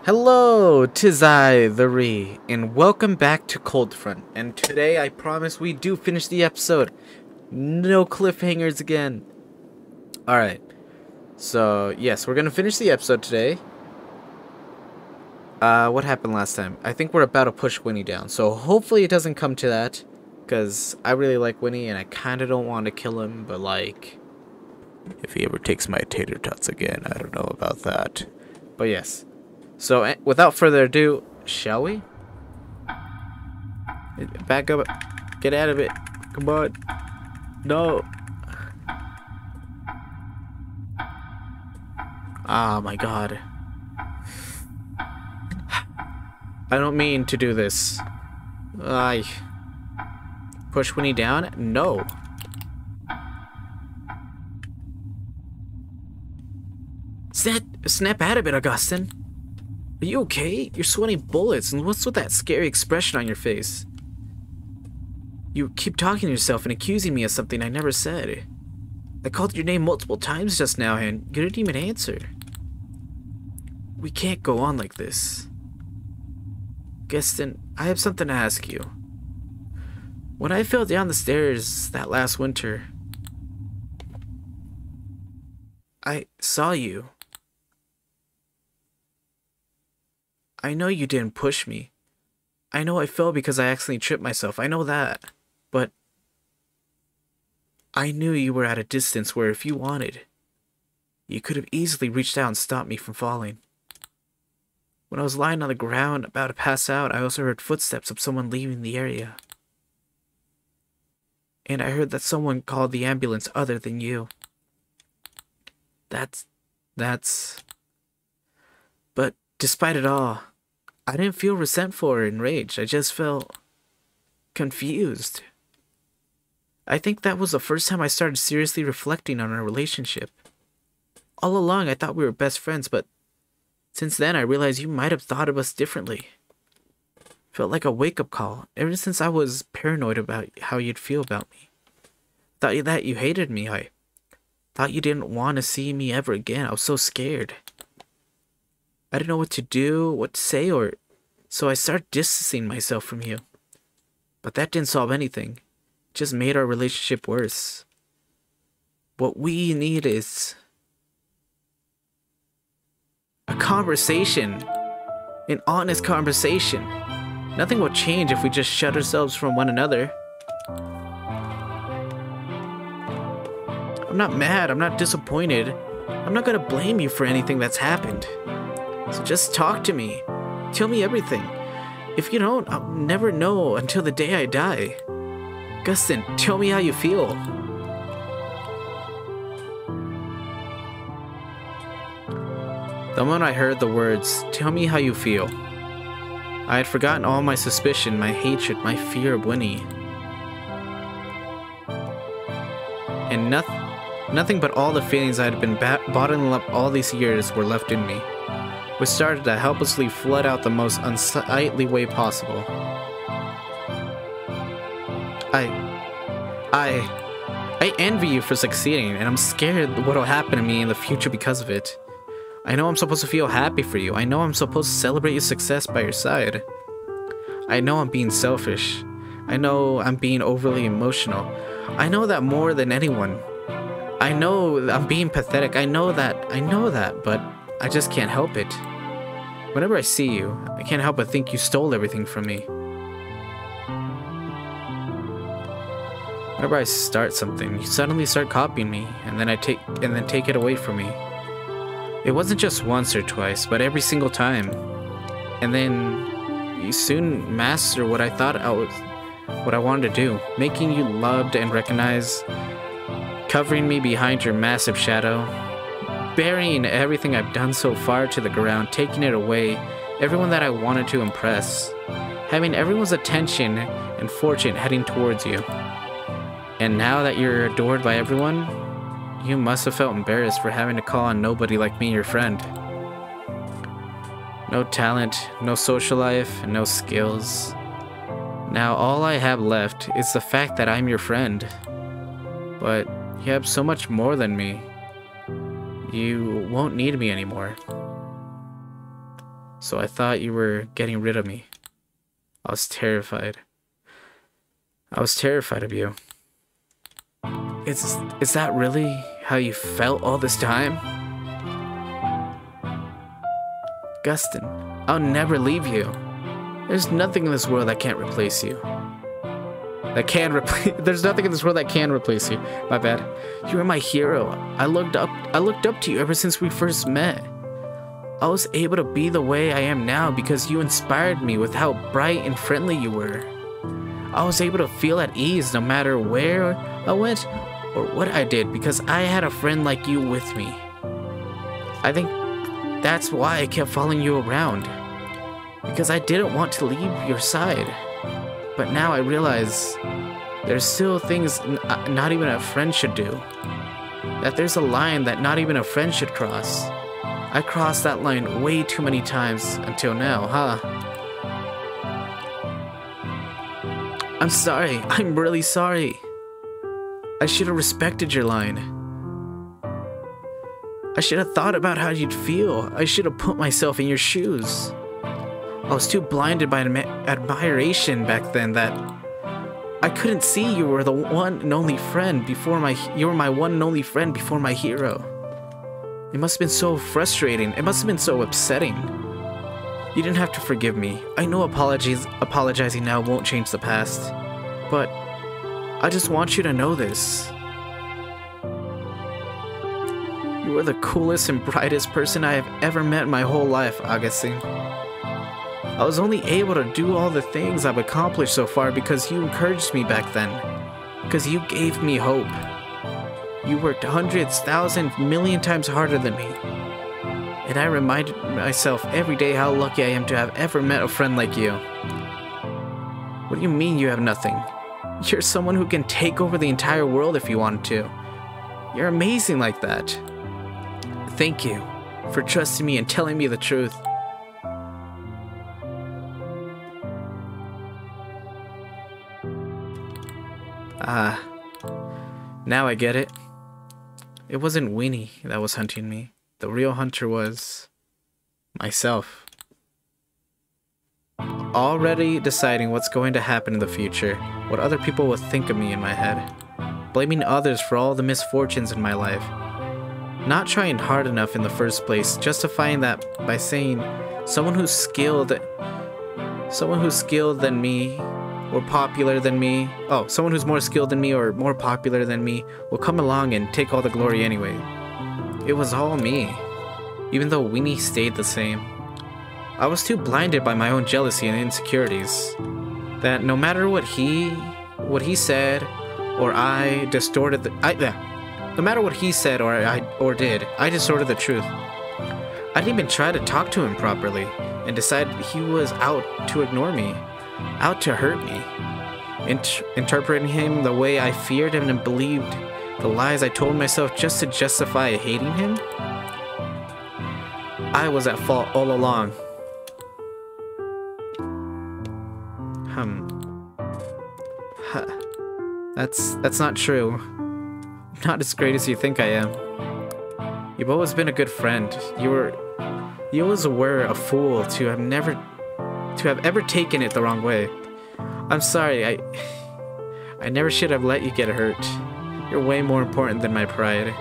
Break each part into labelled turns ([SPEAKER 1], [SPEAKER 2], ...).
[SPEAKER 1] Hello, Tis I the Ree, and welcome back to Coldfront. And today, I promise we do finish the episode. No cliffhangers again. Alright, so yes, we're gonna finish the episode today. What happened last time? I think we're about to push Winnie down, so hopefully it doesn't come to that. Because I really like Winnie, and I kinda don't want to kill him, but like, if he ever takes my tater tots again, I don't know about that. But yes. So, without further ado, shall we? Back up. Get out of it. Come on. No. Oh my god. I don't mean to do this. I push Winnie down? No. Snap out of it, Augustine. Are you okay? You're sweating bullets, and what's with that scary expression on your face? You keep talking to yourself and accusing me of something I never said. I called your name multiple times just now, and you didn't even answer. We can't go on like this. Augustine, I have something to ask you. When I fell down the stairs that last winter, I saw you. I know you didn't push me. I know I fell because I accidentally tripped myself. I know that. But I knew you were at a distance where if you wanted, you could have easily reached out and stopped me from falling. When I was lying on the ground about to pass out, I also heard footsteps of someone leaving the area. And I heard that someone called the ambulance other than you. That's... But despite it all, I didn't feel resentful or enraged. I just felt confused. I think that was the first time I started seriously reflecting on our relationship. All along, I thought we were best friends, but since then, I realized you might have thought of us differently. Felt like a wake-up call. Ever since I was paranoid about how you'd feel about me. Thought that you hated me. I thought you didn't want to see me ever again. I was so scared. I didn't know what to do, what to say, so I started distancing myself from you. But that didn't solve anything. It just made our relationship worse. What we need is a conversation. An honest conversation. Nothing will change if we just shut ourselves from one another. I'm not mad, I'm not disappointed. I'm not gonna blame you for anything that's happened. So just talk to me. Tell me everything. If you don't, I'll never know until the day I die. Augustine, tell me how you feel. The moment I heard the words, "Tell me how you feel," I had forgotten all my suspicion, my hatred, my fear of Winnie. And nothing but all the feelings I had been bottling up all these years were left in me, which started to helplessly flood out the most unsightly way possible. I envy you for succeeding, and I'm scared what'll happen to me in the future because of it. I know I'm supposed to feel happy for you. I know I'm supposed to celebrate your success by your side. I know I'm being selfish. I know I'm being overly emotional. I know that more than anyone. I know I'm being pathetic. I know that, but I just can't help it. Whenever I see you, I can't help but think you stole everything from me. Whenever I start something, you suddenly start copying me, and then take it away from me. It wasn't just once or twice, but every single time. And then you soon master what I thought what I wanted to do, making you loved and recognized, covering me behind your massive shadow, burying everything I've done so far to the ground, taking it away, everyone that I wanted to impress, having everyone's attention and fortune heading towards you. And now that you're adored by everyone, you must have felt embarrassed for having to call on nobody like me, your friend. No talent, no social life, and no skills. Now all I have left is the fact that I'm your friend. But you have so much more than me. You won't need me anymore. So I thought you were getting rid of me. I was terrified. I was terrified of you. Is that really how you felt all this time? Gustin, I'll never leave you. There's nothing in this world that can't replace you. There's nothing in this world that can replace you. My bad. You were my hero. I looked up to you ever since we first met. I was able to be the way I am now because you inspired me with how bright and friendly you were. I was able to feel at ease no matter where I went or what I did because I had a friend like you with me. I think that's why I kept following you around. Because I didn't want to leave your side. But now I realize there's still things not even a friend should do. That there's a line that not even a friend should cross. I crossed that line way too many times until now, huh? I'm sorry. I'm really sorry. I should have respected your line. I should have thought about how you'd feel. I should have put myself in your shoes. I was too blinded by admiration back then that I couldn't see you were the one and only friend before you were my one and only friend before my hero. It must have been so frustrating. It must have been so upsetting. You didn't have to forgive me. I know apologizing now won't change the past. But I just want you to know this. You were the coolest and brightest person I have ever met in my whole life, Augustine. I was only able to do all the things I've accomplished so far because you encouraged me back then. Because you gave me hope. You worked hundreds, thousands, million times harder than me. And I reminded myself every day how lucky I am to have ever met a friend like you. What do you mean you have nothing? You're someone who can take over the entire world if you wanted to. You're amazing like that. Thank you for trusting me and telling me the truth. Now I get it. It wasn't Weenie that was hunting me. The real hunter was myself. Already deciding what's going to happen in the future, what other people will think of me in my head. Blaming others for all the misfortunes in my life. Not trying hard enough in the first place, justifying that by saying someone who's skilled than me or popular than me, someone who's more skilled than me or more popular than me will come along and take all the glory anyway. It was all me, even though Weenie stayed the same. I was too blinded by my own jealousy and insecurities that no matter what he said or I distorted no matter what he said or did, I distorted the truth. I didn't even try to talk to him properly and decided he was out to ignore me, out to hurt me. Interpreting him the way I feared him and believed the lies I told myself just to justify hating him. I was at fault all along. That's not true. Not as great as you think I am. You've always been a good friend. You always were a fool to have ever taken it the wrong way. I'm sorry, I never should have let you get hurt. You're way more important than my pride.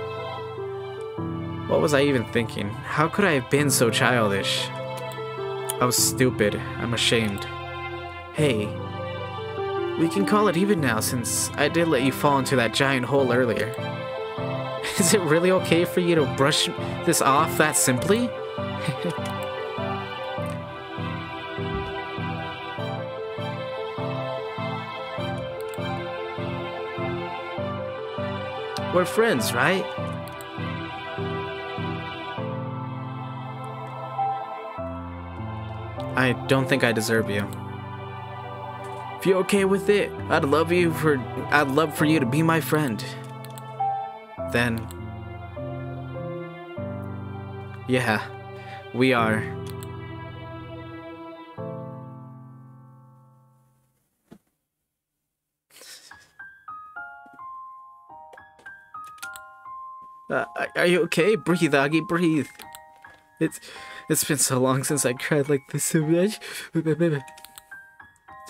[SPEAKER 1] What was I even thinking? How could I have been so childish? I was stupid. I'm ashamed. Hey, we can call it even now since I did let you fall into that giant hole earlier. Is it really okay for you to brush this off that simply? We're friends, right? I don't think I deserve you. If you're okay with it, I'd love for you to be my friend. Then, yeah, we are. Are you okay? Breathe, Augie, breathe. It's it's been so long since I cried like this so much.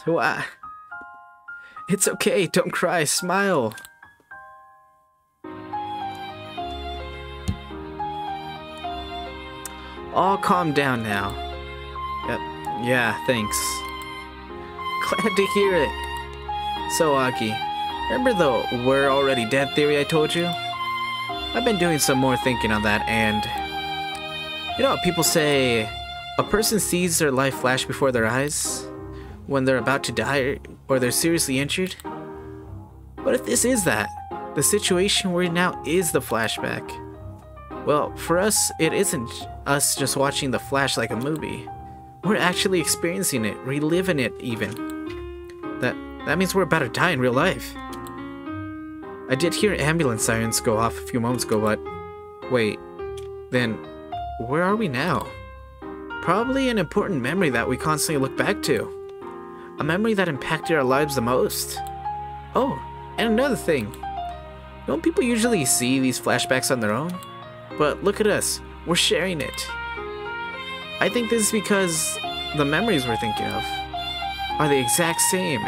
[SPEAKER 1] So it's okay, don't cry, smile. All calm down now. Yeah, thanks. Glad to hear it. So, Aki, remember the we're already dead theory I told you? I've been doing some more thinking on that, and you know, people say a person sees their life flash before their eyes when they're about to die or they're seriously injured. What if this is that? The situation we're in now is the flashback. Well, for us, it isn't us just watching the flash like a movie. We're actually experiencing it, reliving it even. That means we're about to die in real life. I did hear ambulance sirens go off a few moments ago, but wait, then where are we now? Probably an important memory that we constantly look back to. A memory that impacted our lives the most. Oh, and another thing. Don't people usually see these flashbacks on their own? But look at us, we're sharing it. I think this is because the memories we're thinking of are the exact same.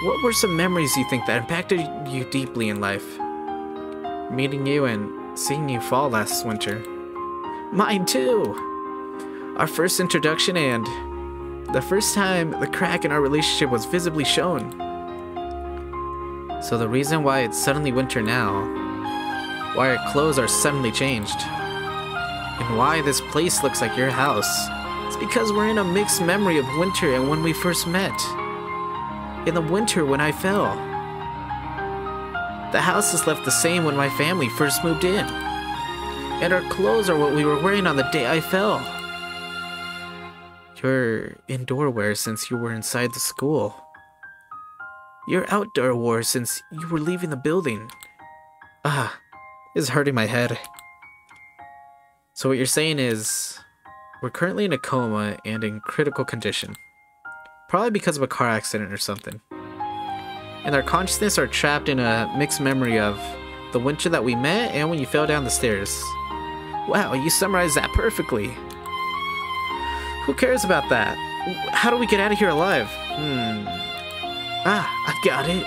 [SPEAKER 1] What were some memories you think that impacted you deeply in life? Meeting you and seeing you fall last winter. Mine too! Our first introduction and the first time the crack in our relationship was visibly shown. So the reason why it's suddenly winter now, why our clothes are suddenly changed, and why this place looks like your house, it's because we're in a mixed memory of winter and when we first met. In the winter when I fell. The house is left the same when my family first moved in. And our clothes are what we were wearing on the day I fell. Your indoor wear since you were inside the school. Your outdoor wear since you were leaving the building. This is hurting my head. So what you're saying is, we're currently in a coma and in critical condition. Probably because of a car accident or something. And our consciousness are trapped in a mixed memory of the winter that we met and when you fell down the stairs. Wow, you summarized that perfectly. Who cares about that? How do we get out of here alive? I got it.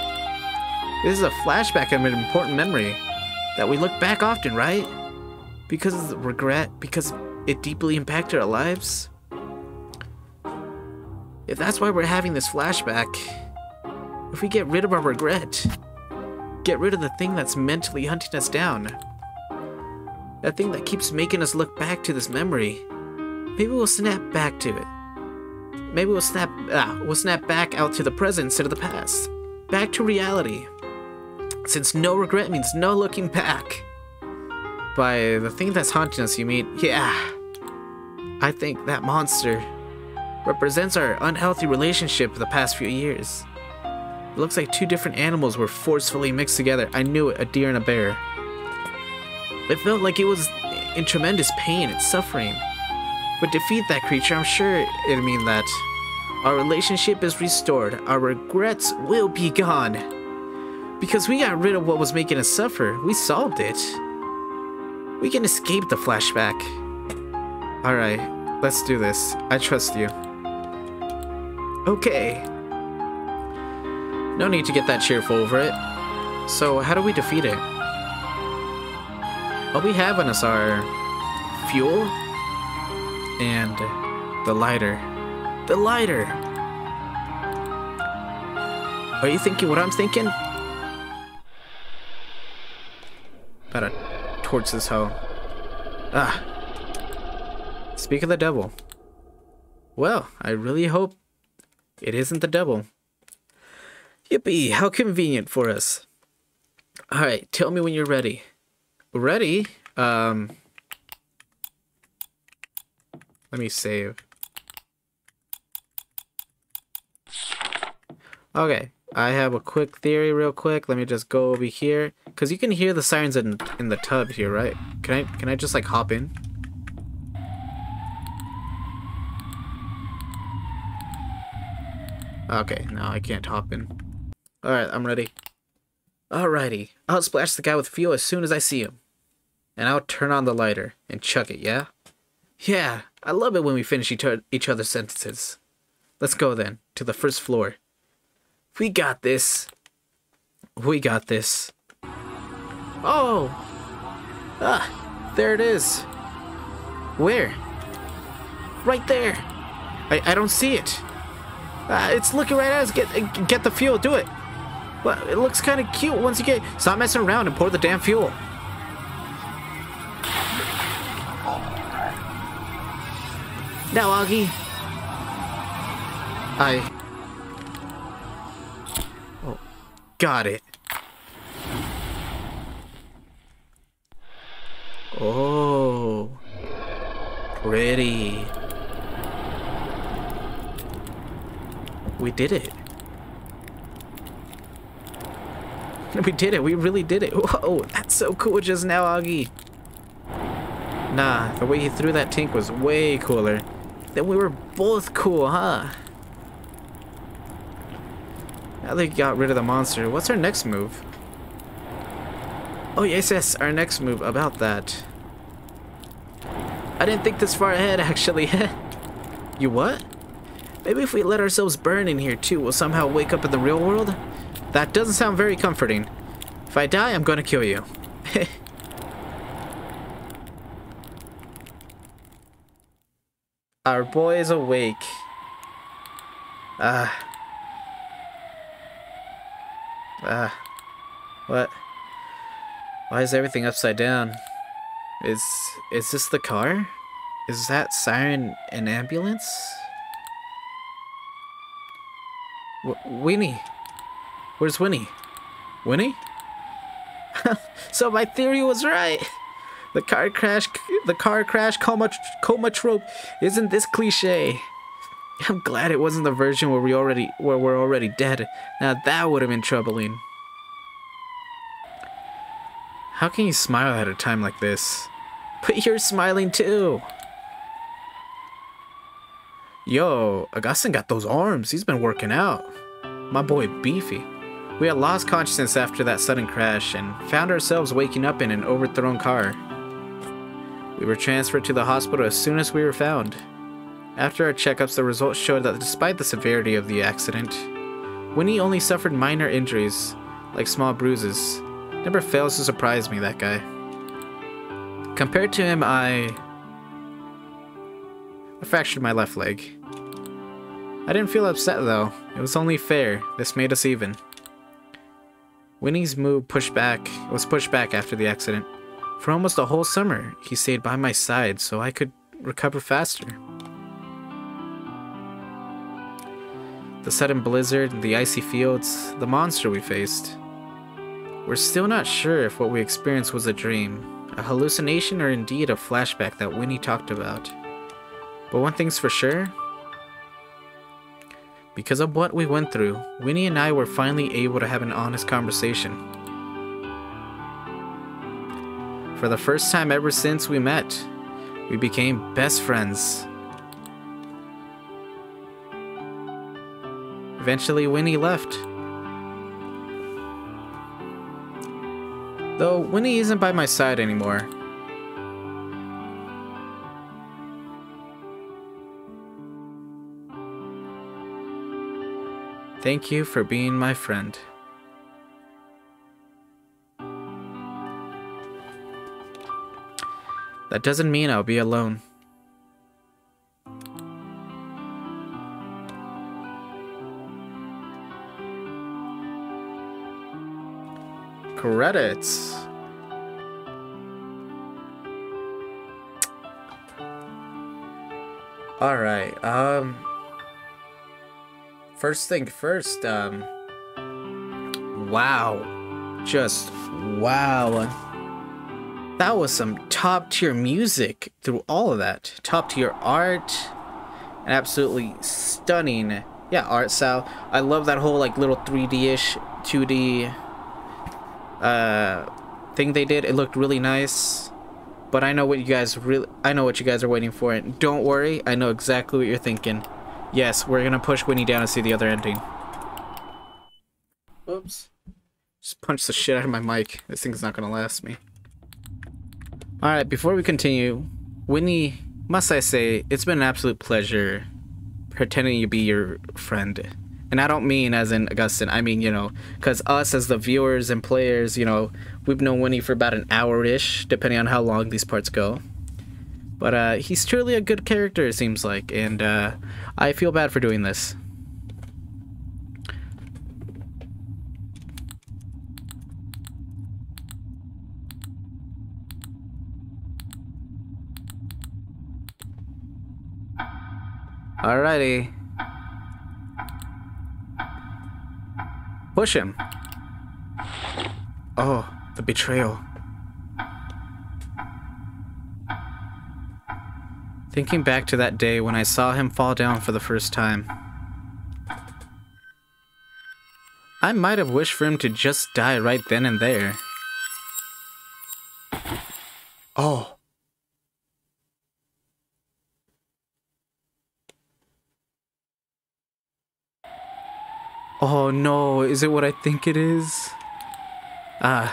[SPEAKER 1] This is a flashback of an important memory that we look back often, right? Because of the regret, because it deeply impacted our lives. If that's why we're having this flashback, if we get rid of our regret, get rid of the thing that's mentally hunting us down, that thing that keeps making us look back to this memory, maybe we'll snap back to it. Maybe we'll snap back out to the present instead of the past. Back to reality. Since no regret means no looking back. By the thing that's haunting us, you mean, yeah. I think that monster represents our unhealthy relationship the past few years. It looks like two different animals were forcefully mixed together. I knew it, a deer and a bear. It felt like it was in tremendous pain and suffering. But defeat that creature, I'm sure it'd mean that our relationship is restored. Our regrets will be gone. Because we got rid of what was making us suffer. We solved it. We can escape the flashback. Alright, let's do this. I trust you. Okay. No need to get that cheerful over it. So, how do we defeat it? All we have on us are fuel and the lighter. The lighter! Are you thinking what I'm thinking? Better torch this hoe. Speak of the devil. Well, I really hope it isn't the devil. Yippee, how convenient for us. Alright, tell me when you're ready. Ready? Let me save. Okay, I have a quick theory real quick. Let me just go over here. Because you can hear the sirens in the tub here, right? Can I just like hop in? Okay, no, I can't hop in. Alright, I'm ready. Alrighty, I'll splash the guy with fuel as soon as I see him. And I'll turn on the lighter and chuck it, yeah? Yeah, I love it when we finish each other's sentences. Let's go then, to the first floor. We got this. We got this. Oh! Ah, there it is. Where? Right there. I don't see it. It's looking right at us. Get the fuel. Do it. Well, it looks kind of cute once you get... Stop messing around and pour the damn fuel. Now, Augie. Oh, got it. Oh, pretty. We did it. We did it. We really did it. Whoa, that's so cool just now, Augie. Nah, the way he threw that tank was way cooler. Then we were both cool, huh? Now they got rid of the monster. What's our next move? Oh, yes, our next move. About that. I didn't think this far ahead, actually. You what? Maybe if we let ourselves burn in here too, we'll somehow wake up in the real world? That doesn't sound very comforting. If I die, I'm gonna kill you. Our boy is awake. What? Why is everything upside down? Is this the car? Is that siren an ambulance? Winnie. Where's Winnie? Winnie? So my theory was right. The car crash coma trope isn't this cliche. I'm glad it wasn't the version where we're already dead. Now that would have been troubling. How can you smile at a time like this? But you're smiling too. Yo, Augustin got those arms. He's been working out. My boy Beefy. We had lost consciousness after that sudden crash and found ourselves waking up in an overthrown car. We were transferred to the hospital as soon as we were found. After our checkups, the results showed that despite the severity of the accident, Winnie only suffered minor injuries, like small bruises. Never fails to surprise me, that guy. Compared to him, I fractured my left leg. I didn't feel upset though. It was only fair. This made us even. Winnie's mood was pushed back after the accident. For almost a whole summer, he stayed by my side so I could recover faster. The sudden blizzard, the icy fields, the monster we faced. We're still not sure if what we experienced was a dream, a hallucination, or indeed a flashback that Winnie talked about. But one thing's for sure. Because of what we went through, Winnie and I were finally able to have an honest conversation. For the first time ever since we met, we became best friends. Eventually, Winnie left. Though Winnie isn't by my side anymore. Thank you for being my friend. That doesn't mean I'll be alone. Credits. All right. First thing first. Wow. Just wow. That was some top tier music through all of that. Top tier art. And absolutely stunning. Yeah, art style. I love that whole like little 3D-ish 2D thing they did. It looked really nice. But I know what you guys are waiting for, and don't worry, I know exactly what you're thinking. Yes, we're gonna push Winnie down and see the other ending. Oops. Just punched the shit out of my mic. This thing's not gonna last me. Alright, before we continue, Winnie, must I say, it's been an absolute pleasure pretending to be your friend. And I don't mean as in Augustine, I mean, you know, because us as the viewers and players, you know, we've known Winnie for about an hour-ish, depending on how long these parts go. But he's truly a good character, it seems like, and I feel bad for doing this. Alrighty. Push him. Oh, the betrayal. Thinking back to that day when I saw him fall down for the first time, I might have wished for him to just die right then and there. Oh. Oh no, is it what I think it is? But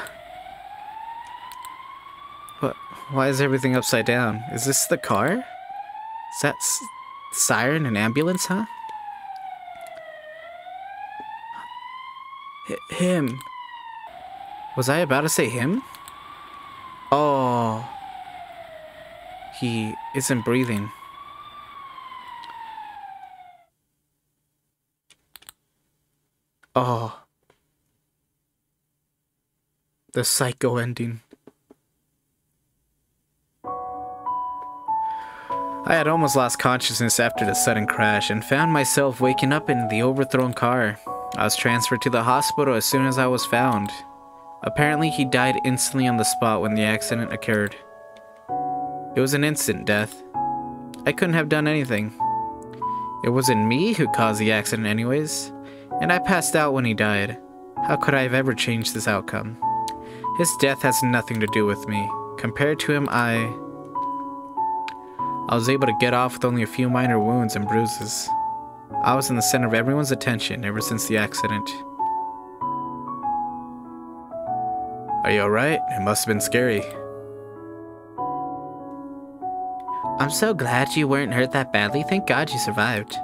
[SPEAKER 1] why is everything upside down? Is this the car? Is that siren and ambulance, huh? Him. Was I about to say him? Oh. He isn't breathing. Oh. The psycho ending. I had almost lost consciousness after the sudden crash and found myself waking up in the overthrown car. I was transferred to the hospital as soon as I was found. Apparently, he died instantly on the spot when the accident occurred. It was an instant death. I couldn't have done anything. It wasn't me who caused the accident anyways, and I passed out when he died. How could I have ever changed this outcome? His death has nothing to do with me. Compared to him, I was able to get off with only a few minor wounds and bruises. I was in the center of everyone's attention ever since the accident. Are you alright? It must have been scary. I'm so glad you weren't hurt that badly. Thank God you survived.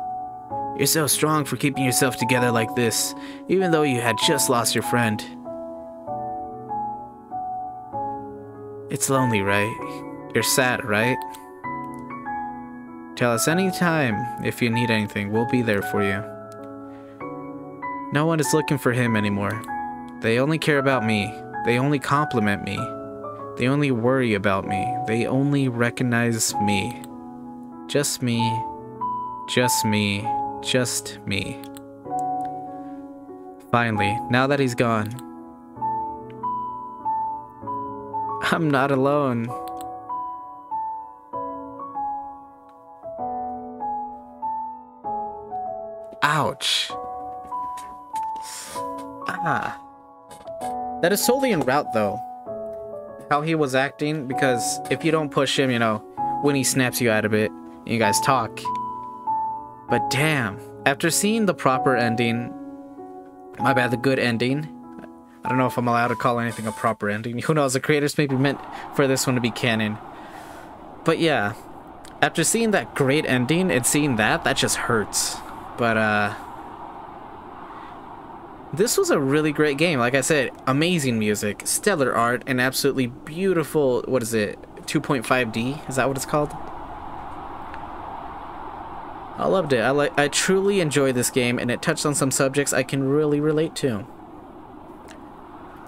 [SPEAKER 1] You're so strong for keeping yourself together like this, even though you had just lost your friend. It's lonely, right? You're sad, right? Tell us anytime if you need anything. We'll be there for you. No one is looking for him anymore. They only care about me. They only compliment me. They only worry about me. They only recognize me. Just me. Just me. Just me. Finally, now that he's gone, I'm not alone. Ouch. Ah. That is totally en route, though. How he was acting, because if you don't push him, you know, when he snaps you out of it, you guys talk. But damn, after seeing the proper ending, my bad, the good ending, I don't know if I'm allowed to call anything a proper ending. Who knows, the creators maybe meant for this one to be canon. But yeah, after seeing that great ending and seeing that just hurts. But this was a really great game. Like I said, amazing music, stellar art, and absolutely beautiful, what is it, 2.5D? Is that what it's called? I loved it. I truly enjoyed this game, and it touched on some subjects I can really relate to.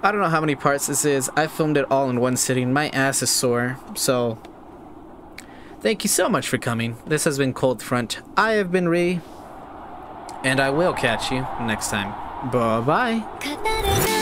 [SPEAKER 1] I don't know how many parts this is. I filmed it all in one sitting. My ass is sore, so thank you so much for coming. This has been Cold Front. I have been Ree, and I will catch you next time. Bye-bye.